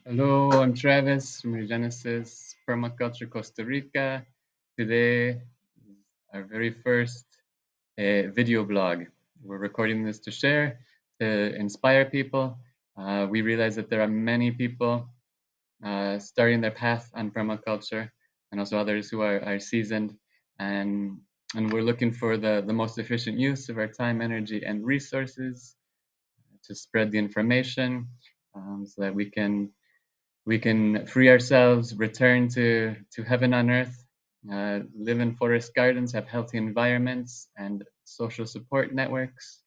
Hello, I'm Travis from Regenesis Permaculture Costa Rica. Today, our very first video blog. We're recording this to share, to inspire people. We realize that there are many people starting their path on permaculture and also others who are seasoned. And we're looking for the most efficient use of our time, energy, and resources to spread the information so that we can free ourselves, return to heaven on earth, live in forest gardens, have healthy environments and social support networks,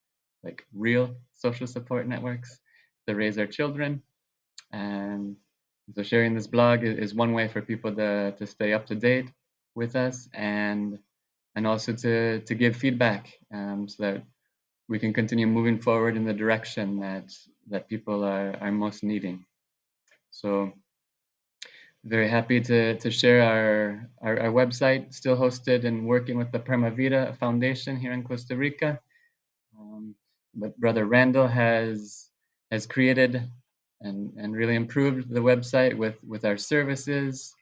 like real social support networks to raise our children. And so sharing this blog is one way for people to stay up to date with us and also to give feedback so that we can continue moving forward in the direction that people are most needing. So very happy to share our website, still hosted and working with the Permavida Foundation here in Costa Rica. But Brother Randall has created and really improved the website with our services,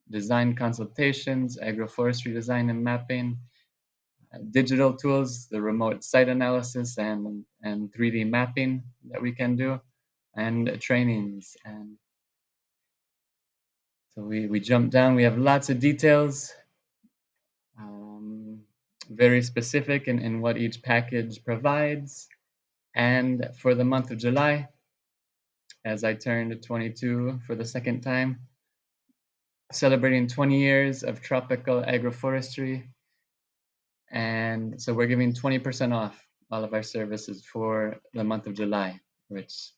design consultations, agroforestry design and mapping, digital tools, the remote site analysis and 3D mapping that we can do, and trainings. And so we jump down, we have lots of details, very specific in what each package provides. And for the month of July, as I turned 22 for the second time, celebrating 20 years of tropical agroforestry. And so we're giving 20% off all of our services for the month of July, which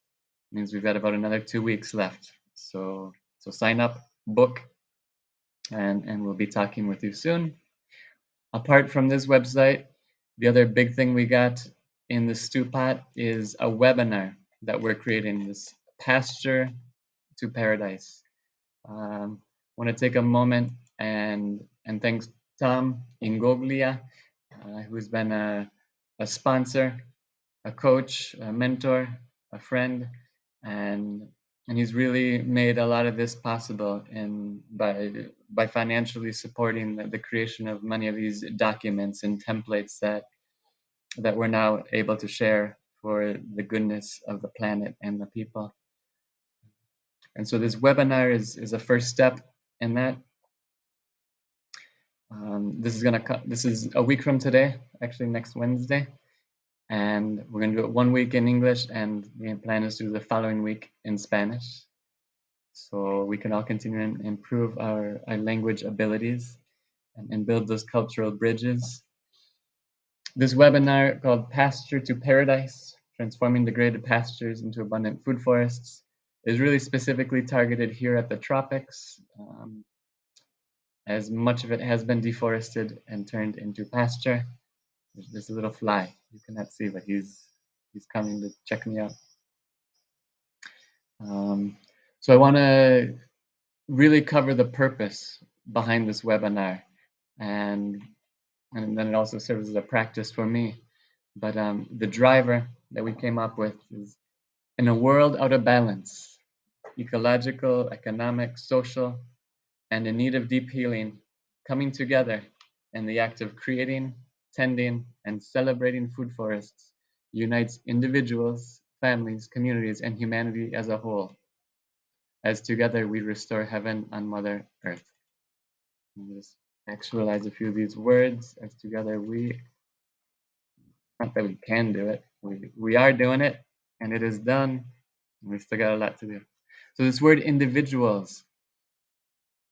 means we've got about another 2 weeks left. So sign up, book, and we'll be talking with you soon. Apart from this website, the other big thing we got in the stew pot is a webinar that we're creating, this Pasture to Paradise. Want to take a moment and thank Tom Ingoglia, who's been a sponsor, a coach, a mentor, a friend, and he's really made a lot of this possible by financially supporting the creation of many of these documents and templates that we're now able to share for the goodness of the planet and the people. And so this webinar is a first step in that. This is a week from today, actually next Wednesday. And we're going to do it 1 week in English, and the plan is to do the following week in Spanish. So we can all continue and improve our language abilities and build those cultural bridges. This webinar called Pasture to Paradise, Transforming Degraded Pastures into Abundant Food Forests, is really specifically targeted here at the tropics, as much of it has been deforested and turned into pasture. There's a little fly you cannot see, but he's coming to check me out. So I want to really cover the purpose behind this webinar, and then it also serves as a practice for me. But the driver that we came up with is, in a world out of balance, ecological, economic, social, and in need of deep healing, coming together in the act of creating, tending, and celebrating food forests unites individuals, families, communities, and humanity as a whole. As together we restore heaven on Mother Earth. Just actualize a few of these words. As together we, not that we can do it, we are doing it, and it is done, and we've still got a lot to do. So this word individuals,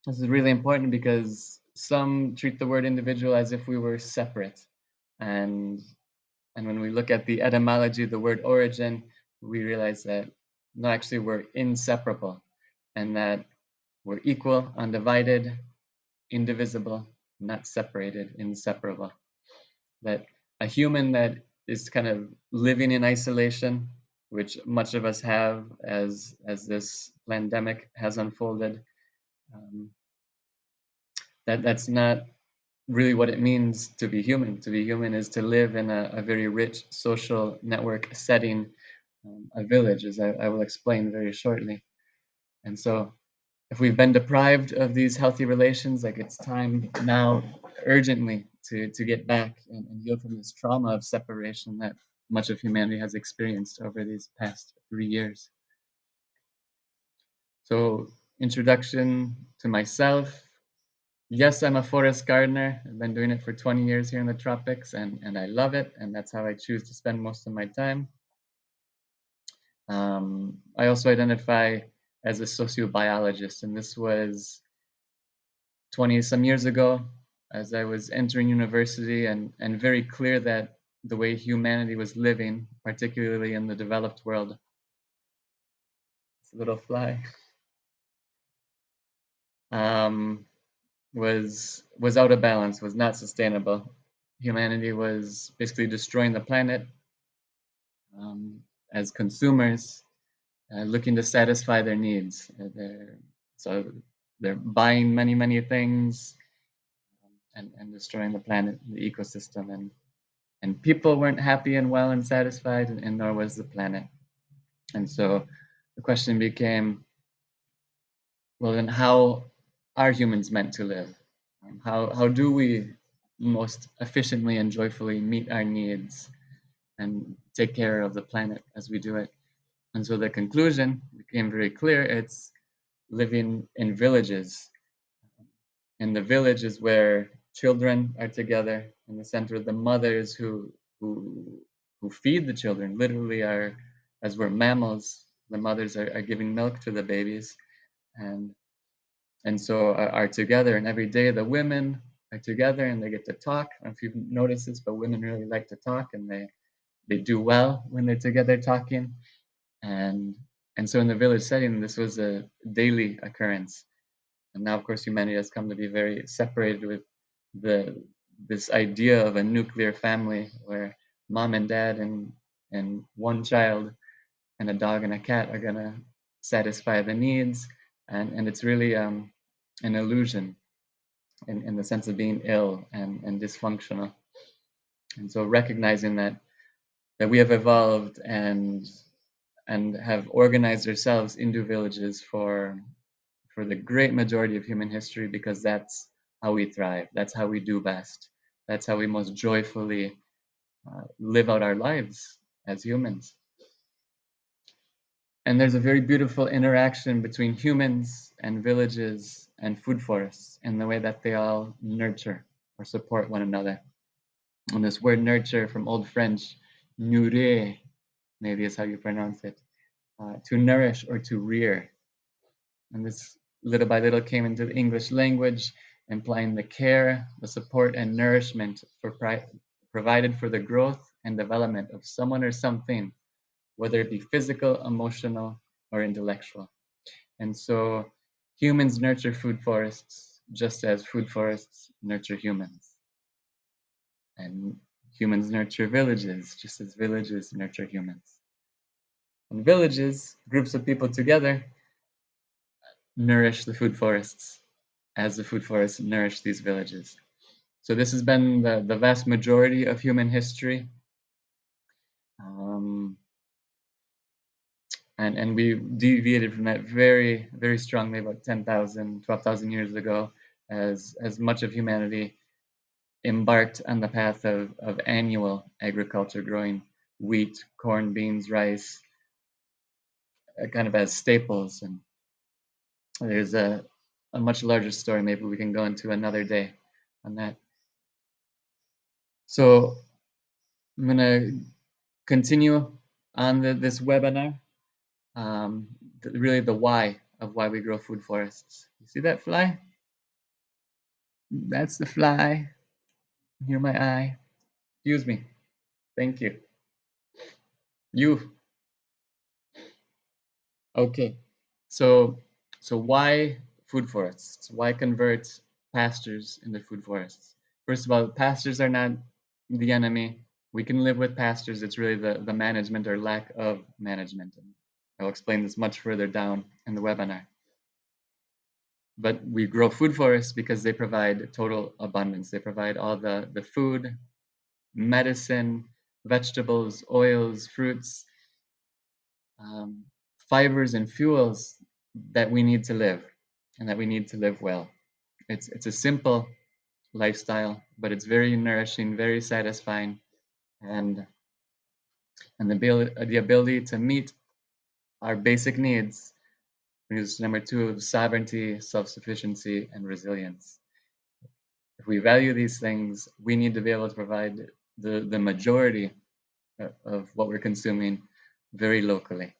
this is really important because some treat the word individual as if we were separate. And when we look at the etymology of the word origin, we realize that no, actually we're inseparable, and that we're equal, undivided, indivisible, not separated, inseparable. That a human that is kind of living in isolation, which much of us have as this pandemic has unfolded, that's not really what it means to be human. To be human is to live in a very rich social network setting, a village, as I will explain very shortly. And so if we've been deprived of these healthy relations, like it's time now urgently to get back and heal from this trauma of separation that much of humanity has experienced over these past 3 years. So, introduction to myself. Yes, I'm a forest gardener. I've been doing it for 20 years here in the tropics, and I love it, and that's how I choose to spend most of my time. I also identify as a sociobiologist, and this was 20 some years ago as I was entering university and very clear that the way humanity was living, particularly in the developed world, it's a little fly, um, was out of balance, was not sustainable. Humanity was basically destroying the planet um, as consumers, looking to satisfy their needs. So they're buying many things and destroying the planet, the ecosystem, and people weren't happy and well and satisfied, and nor was the planet. And so the question became, well, then how are humans meant to live? How do we most efficiently and joyfully meet our needs and take care of the planet as we do it? And so the conclusion became very clear. It's living in villages. And the village is where children are together in the center. The mothers who who feed the children literally are, as we're mammals, the mothers are giving milk to the babies, and and so are together. And every day the women are together and they get to talk. I don't know if you've noticed this, but women really like to talk, and they do well when they're together talking. And and so in the village setting, this was a daily occurrence. And now, of course, humanity has come to be very separated with the this idea of a nuclear family where mom and dad and one child and a dog and a cat are gonna satisfy the needs, and it's really an illusion in the sense of being ill and dysfunctional. And so recognizing that we have evolved and have organized ourselves into villages for the great majority of human history, because that's how we thrive. That's how we do best. That's how we most joyfully live out our lives as humans. And there's a very beautiful interaction between humans and villages and food forests in the way that they all nurture or support one another. And this word nurture from Old French, nourrir, maybe is how you pronounce it, to nourish or to rear. And this little by little came into the English language, implying the care, the support, and nourishment provided for the growth and development of someone or something, whether it be physical, emotional, or intellectual. And so humans nurture food forests just as food forests nurture humans. And humans nurture villages just as villages nurture humans. And villages, groups of people together, nourish the food forests as the food forests nourish these villages. So this has been the vast majority of human history. Um, and we deviated from that very strongly about 10,000, 12,000 years ago, as much of humanity embarked on the path of annual agriculture, growing wheat, corn, beans, rice, kind of as staples. And there's a much larger story maybe we can go into another day on that. So I'm going to continue on this webinar, really the why of why we grow food forests. You see that fly? That's the fly. Near my eye. Excuse me. Thank you. You. Okay. So so why food forests? Why convert pastures into food forests? First of all, pastures are not the enemy. We can live with pastures. It's really the management or lack of management. And I'll explain this much further down in the webinar. But we grow food forests because they provide total abundance. They provide all the food, medicine, vegetables, oils, fruits, fibers, and fuels that we need to live, and that we need to live well. It's a simple lifestyle, but it's very nourishing, very satisfying, and the ability to meet our basic needs is number two of sovereignty, self-sufficiency, and resilience. If we value these things, we need to be able to provide the majority of what we're consuming very locally.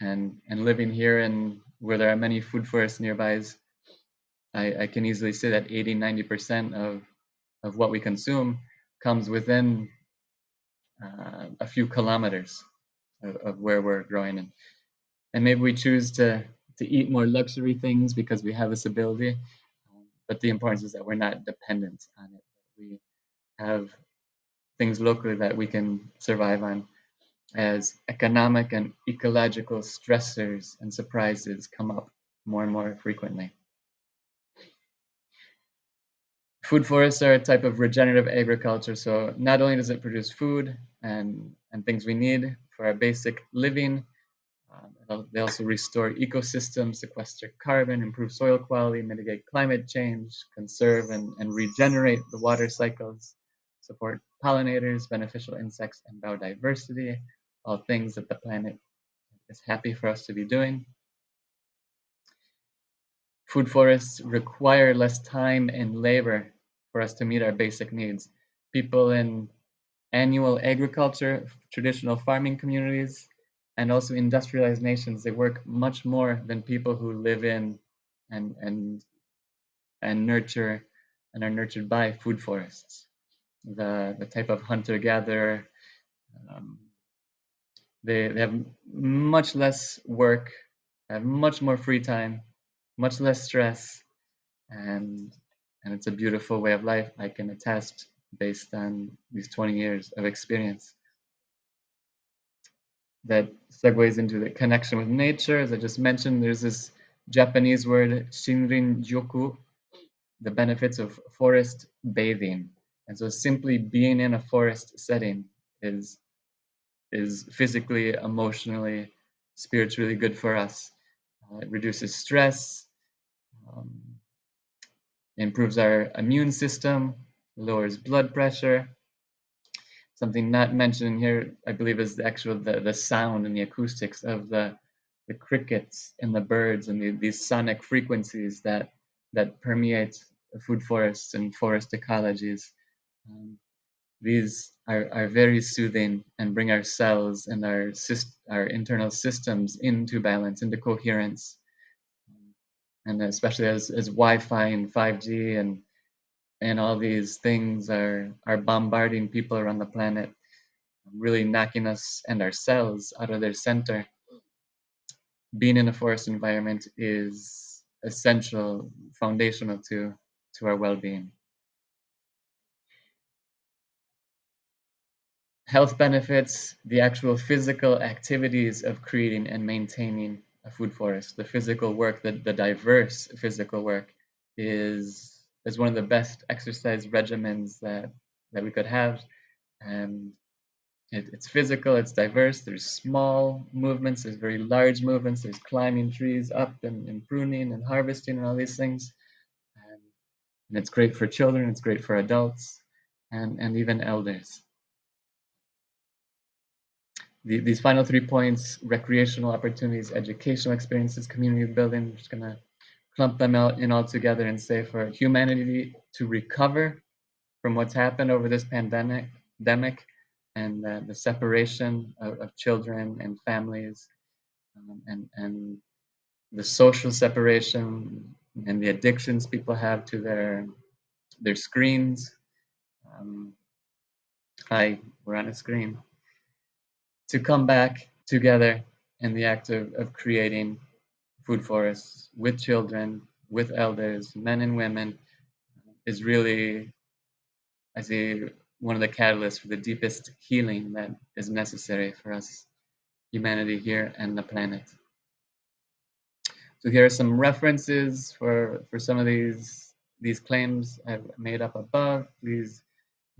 And living here and where there are many food forests nearby, I can easily say that 80-90% of what we consume comes within a few kilometers of where we're growing in. And maybe we choose to eat more luxury things because we have this ability, but the importance is that we're not dependent on it. We have things locally that we can survive on as economic and ecological stressors and surprises come up more and more frequently. Food forests are a type of regenerative agriculture, so not only does it produce food and things we need for our basic living, they also restore ecosystems, sequester carbon, improve soil quality, mitigate climate change, conserve and regenerate the water cycles, support pollinators, beneficial insects, and biodiversity, all things that the planet is happy for us to be doing. Food forests require less time and labor for us to meet our basic needs. People in annual agriculture, traditional farming communities, and also industrialized nations, they work much more than people who live in and and and nurture and are nurtured by food forests. The type of hunter gatherer, um, they have much less work, have much more free time, much less stress, and and it's a beautiful way of life. I can attest based on these 20 years of experience. That segues into the connection with nature. As I just mentioned, there's this Japanese word shinrin joku, the benefits of forest bathing. And so simply being in a forest setting is is physically, emotionally, spiritually good for us. It reduces stress, um, improves our immune system, lowers blood pressure. Something not mentioned in here, I believe, is the actual the sound and the acoustics of the crickets and the birds and these sonic frequencies that permeate the food forests and forest ecologies. Um, these are very soothing and bring our cells and our internal systems into balance, into coherence. And especially as Wi-Fi and 5G and all these things are bombarding people around the planet, really knocking us and our cells out of their center. Being in a forest environment is essential, foundational to our well-being. Health benefits, the actual physical activities of creating and maintaining a food forest, the physical work, the diverse physical work is one of the best exercise regimens that we could have. And it's physical, it's diverse. There's small movements, there's very large movements, there's climbing trees up and pruning and harvesting and all these things. And it's great for children, it's great for adults, and even elders. These final 3 points: recreational opportunities, educational experiences, community building. I'm just going to clump them out in all together and say for humanity to recover from what's happened over this pandemic and the separation of children and families, and the social separation and the addictions people have to their screens. Um, Hi, we're on a screen. To come back together in the act of creating food forests with children, with elders, men and women, is really, I see, one of the catalysts for the deepest healing that is necessary for us, humanity here and the planet. So here are some references for some of these claims I've made up above. Please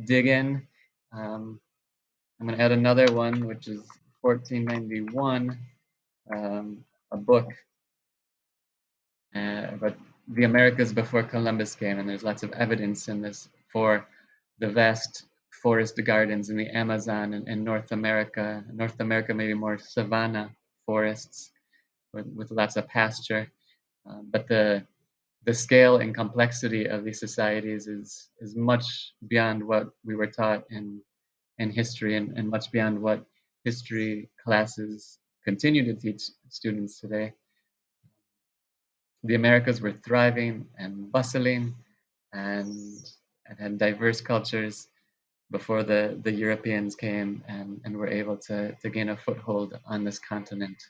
dig in. I'm going to add another one, which is 1491, a book but the Americas before Columbus came, and there's lots of evidence in this for the vast forest gardens in the Amazon and in North America. North America, maybe more savanna forests with lots of pasture. But the scale and complexity of these societies is much beyond what we were taught in history, and much beyond what history classes continue to teach students today. The Americas were thriving and bustling and, and had diverse cultures before the Europeans came and were able to gain a foothold on this continent.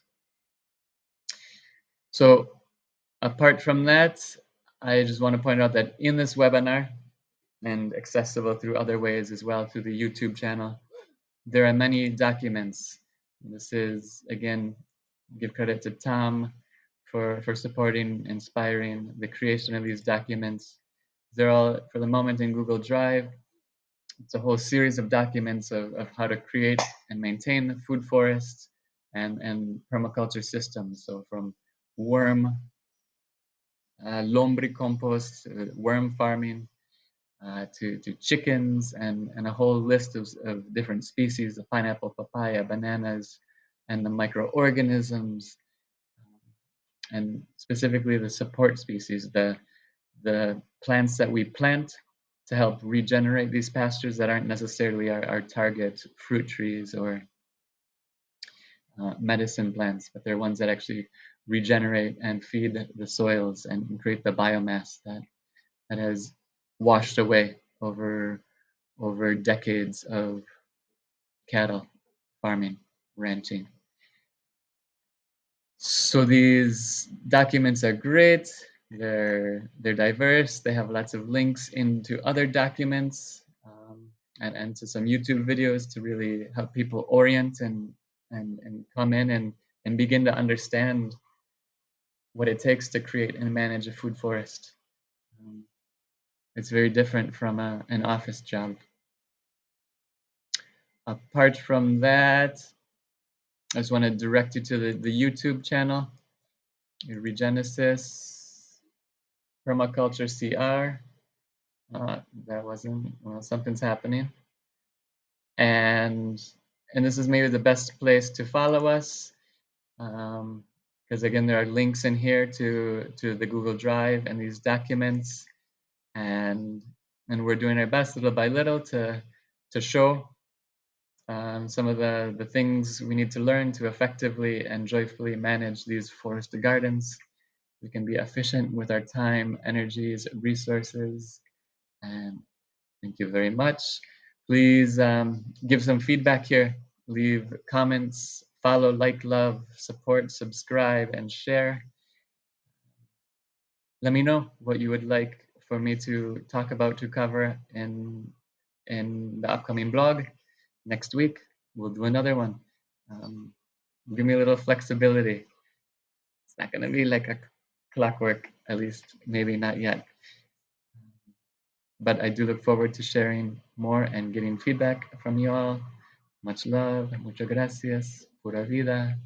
So apart from that, I just want to point out that in this webinar, and accessible through other ways as well through the YouTube channel, there are many documents. This is, again, give credit to Tom for supporting, inspiring the creation of these documents. They're all, for the moment, in Google Drive. It's a whole series of documents of how to create and maintain food forests and permaculture systems. So from worm, lombricompost, worm farming, to chickens and a whole list of different species of pineapple, papaya, bananas, and the microorganisms, and specifically the support species, the plants that we plant to help regenerate these pastures that aren't necessarily our target fruit trees or medicine plants, but they're ones that actually regenerate and feed the soils and create the biomass that has washed away over decades of cattle farming, ranching. So these documents are great. They're diverse. They have lots of links into other documents, and to some YouTube videos to really help people orient and come in and begin to understand what it takes to create and manage a food forest. It's very different from an office job. Apart from that, I just want to direct you to the YouTube channel, Regenesis Permaculture CR. That wasn't, well, something's happening. And this is maybe the best place to follow us, because again, there are links in here to the Google Drive and these documents, and we're doing our best little by little to show some of the things we need to learn to effectively and joyfully manage these forest gardens. We can be efficient with our time, energies, resources, and thank you very much. Please give some feedback here. Leave comments, follow, like, love, support, subscribe, and share. Let me know what you would like for me to talk about, to cover in the upcoming blog. Next week, we'll do another one. Give me a little flexibility. It's not going to be like a clockwork, at least maybe not yet. But I do look forward to sharing more and getting feedback from you all. Much love, muchas gracias, pura vida.